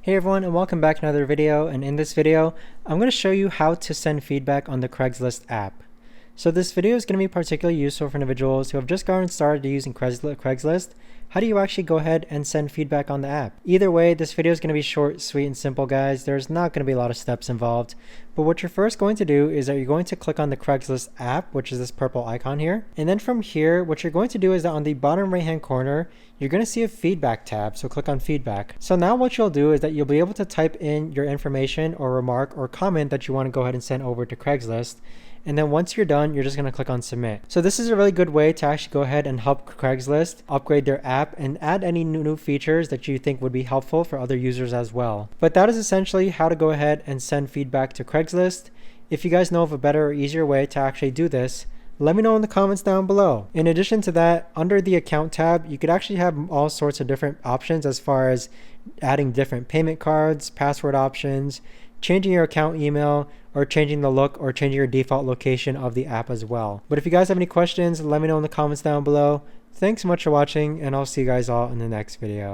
Hey everyone, and welcome back to another video. And in this video, I'm going to show you how to send feedback on the Craigslist app. So this video is going to be particularly useful for individuals who have just gotten started using Craigslist. How do you actually go ahead and send feedback on the app? Either way, this video is going to be short, sweet, and simple, guys. There's not going to be a lot of steps involved. But what you're first going to do is that you're going to click on the Craigslist app, which is this purple icon here. And then from here, what you're going to do is that on the bottom right-hand corner, you're going to see a feedback tab. So click on feedback. So now what you'll do is that you'll be able to type in your information or remark or comment that you want to go ahead and send over to Craigslist. And then once you're done, you're just going to click on submit. So this is a really good way to actually go ahead and help Craigslist upgrade their app and add any new features that you think would be helpful for other users as well. But that is essentially how to go ahead and send feedback to Craigslist. If you guys know of a better or easier way to actually do this, let me know in the comments down below. In addition to that, under the account tab, you could actually have all sorts of different options as far as adding different payment cards, password options, changing your account email, or changing the look or changing your default location of the app as well. But if you guys have any questions, let me know in the comments down below. Thanks so much for watching, and I'll see you guys all in the next video.